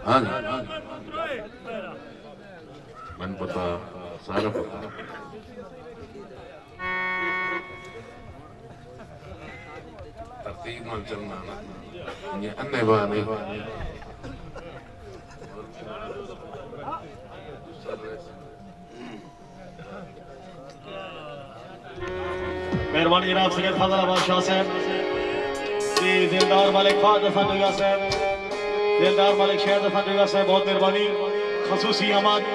हाँ जी मन पता सारा पता तरतीब में चलना ये अन्य बात नहीं मेहरबानी जनाब सैयद फजल बादशाह साहब जी दिलदार मालिक फाद फंडुगा साहब दिलदार मालिक शहद फंडुगा साहब बहुत मेहरबानी खसूसी अहमद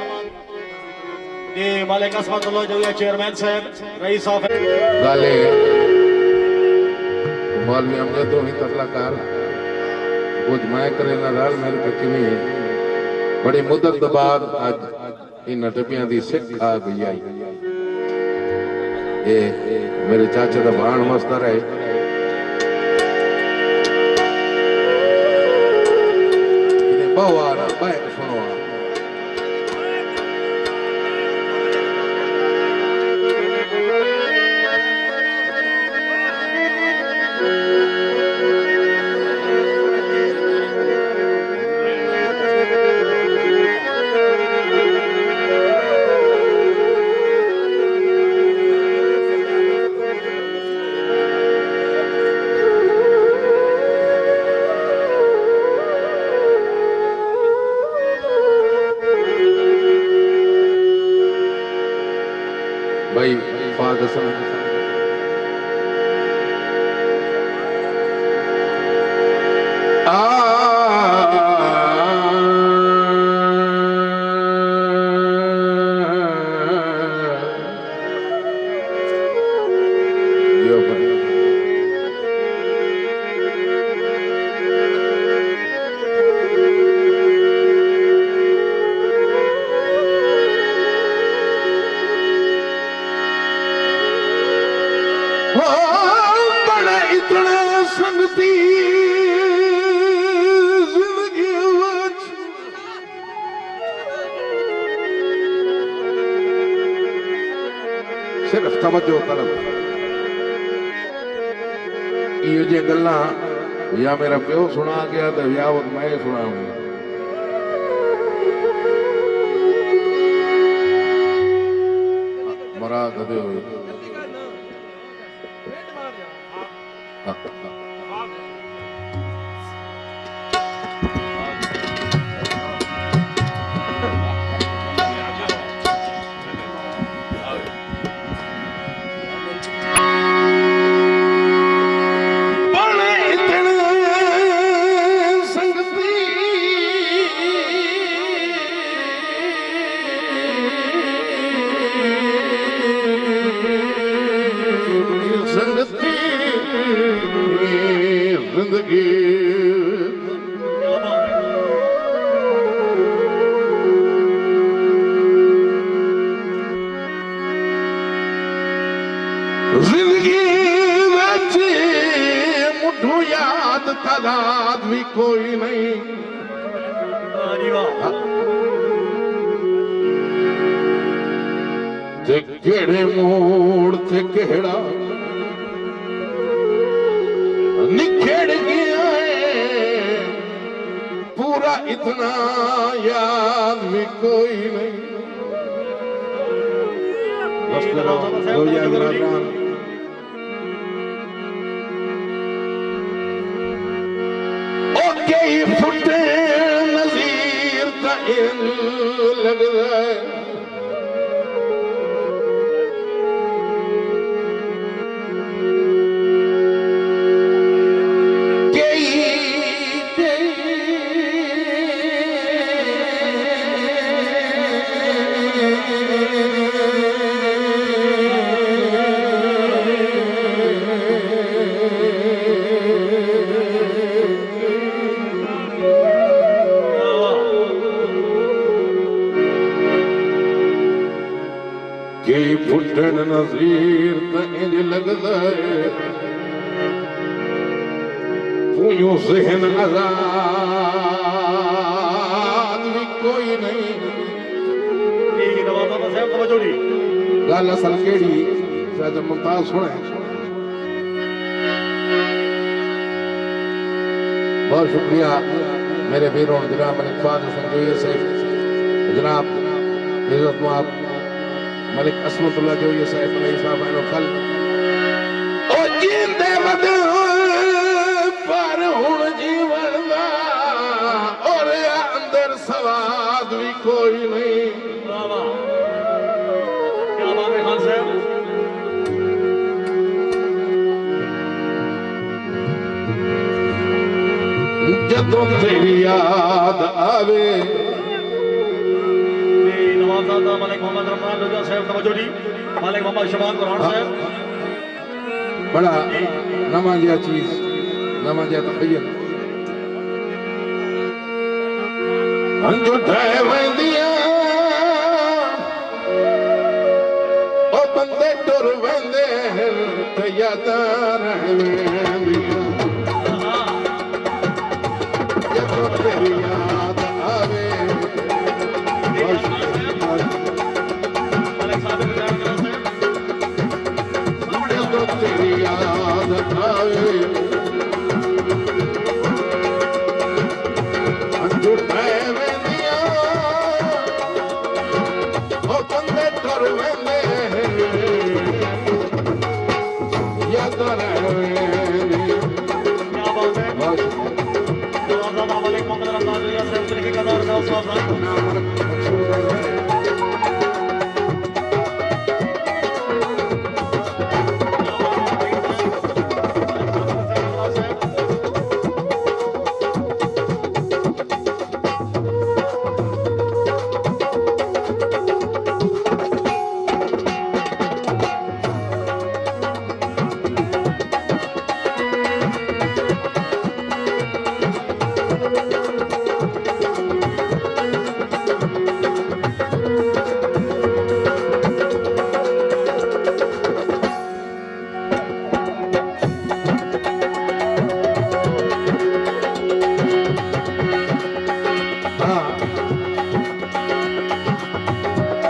जी मालिक असमतुल्लाह जो चेयरमैन साहब रईस ऑफ गाले मौलवी हमने तो ही तसलाकार कुछ मैं करे ना राल मेरे पक्की में बड़ी मुद्दत बाद आज इन टपियां दी सिख आ गई आई ये मेरे चाचे का भाण मस्तर है बहुआरा बैठ सुनो भाई फादर बड़ा इतना संगती जिंदगी सिर्फ तवज्जो तलब ये जे गल्ला या मेरा प्यो सुना गया तो या मैं सुनाऊंगा मुराद दे हुए जिंदगी जिंदगी विच मुठू याद तादाद भी कोई नहीं ते केड़े मोड़ ते केड़ा निखेड़ गया है पूरा इतना याद भी कोई नहीं ओके फुटे नज़ीर का लग रहा है फुटन नज़ीर त इंज लगदा है पूयूं ज़हन आज़ाद भी कोई नहीं गल असल केड़ी शायद मुमताज सुने बहुत शुक्रिया मेरे वीरों जनाब मलिक फादर संजोई से जनाब इज्जत माब मलिक असमतुल्लाह जोई साहब अलैहि साहब खल ओ जींदे वद पर हुण जीवन दा और अंदर सवाद भी कोई नहीं। वाह वाह क्या बात है खान साहब। जदों तेरी याद आवे नवाबजादा मलिक मोहम्मद रमजान रजा साहब तवज्जो जी मलिक मोहम्मद शबान कुरान साहब बड़ा नवा जिहा चीज नवा जिहा तखय्युल अंजो ढह वेंदियां ओ बंदे टुर वेंदे ते यादां रह वेंदियां जदों तेरी याद आवे जदों तेरी याद आवे अंजो ढह वेंदियां ओ बंदे टुर वेंदे यादां रह वेंदियां। क्या बात है। नवाबजादा मलिक मोहम्मद रमजान रजा साहब तरीके का दौर था उस वक्त।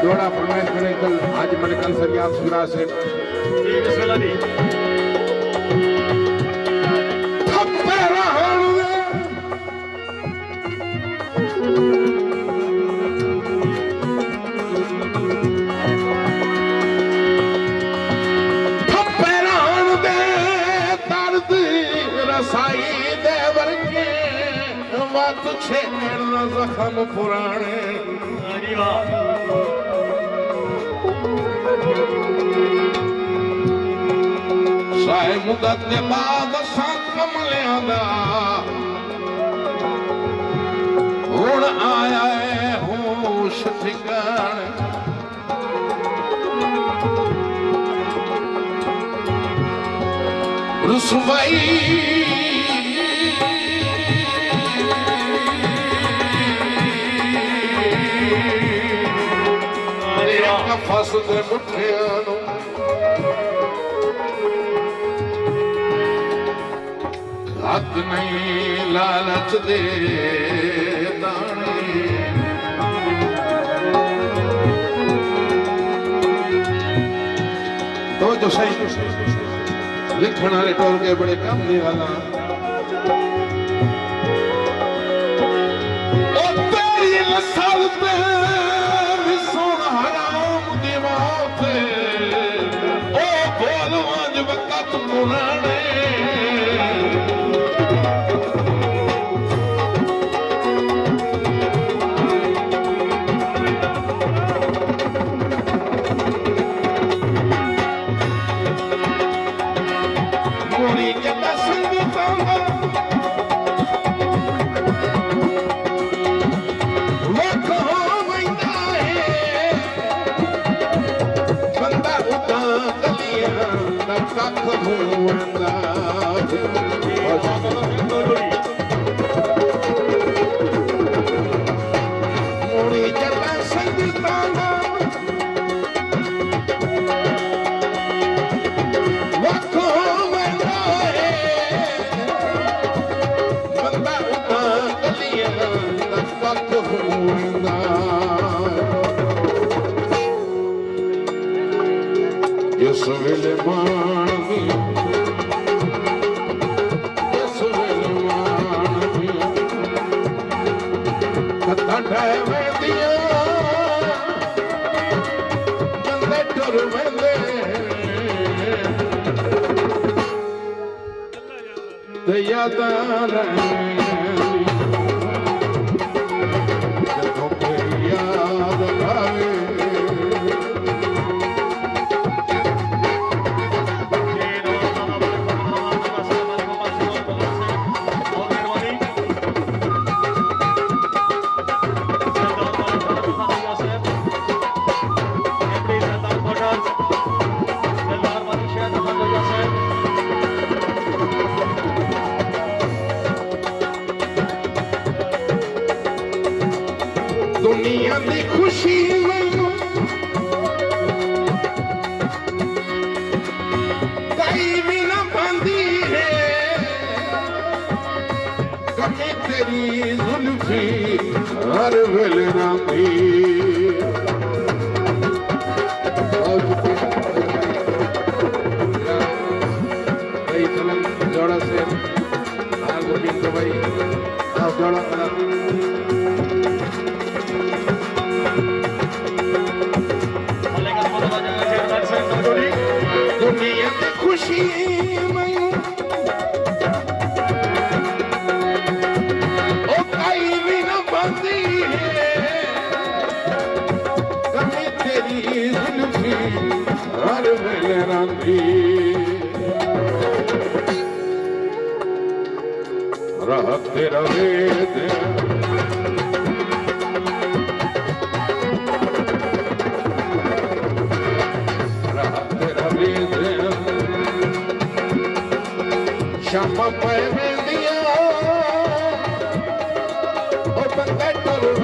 दोड़ा फरमाइश मैंने कल आज मैंने कल फरियाद सुना से जी बिस्मिल्लाह जी। थप्पे रहण दे थप्पे रहण दे दर्द रसाई दे वर्गे मत छेड़ जख्म पुराने अरे वाह साए मुदत दे बाद असां कमलियां दा हुण आया है होश ठिकाण रुसवाई कफस दे मुठियां नूं हक नहीं लालच दे दाने तो जो सही लिखण वाले टोल के बड़े काम दे वाला ओ तेरी नस्ल पे भी सोना हराम दी मौत ओ बोल आज वक्त पुराने जिस वेले मान भी जिस वेले मान भी यादां ਜਦੋਂ ਕੋਈ ਯਾਦ ਆਵੇ दुनिया की खुशी मैनू कई भी ना पांदी है कमी तेरी जुल्फी हर वेले नांदी जोड़ा से भाई आप जोड़ा दुनिया की खुशी मैनू ओ कई भी ना पांदी है कमी तेरी जुल्फी हर वेले रांधी राहत तेरा वेद शाम पे मिलदियां ओ बंदे टुर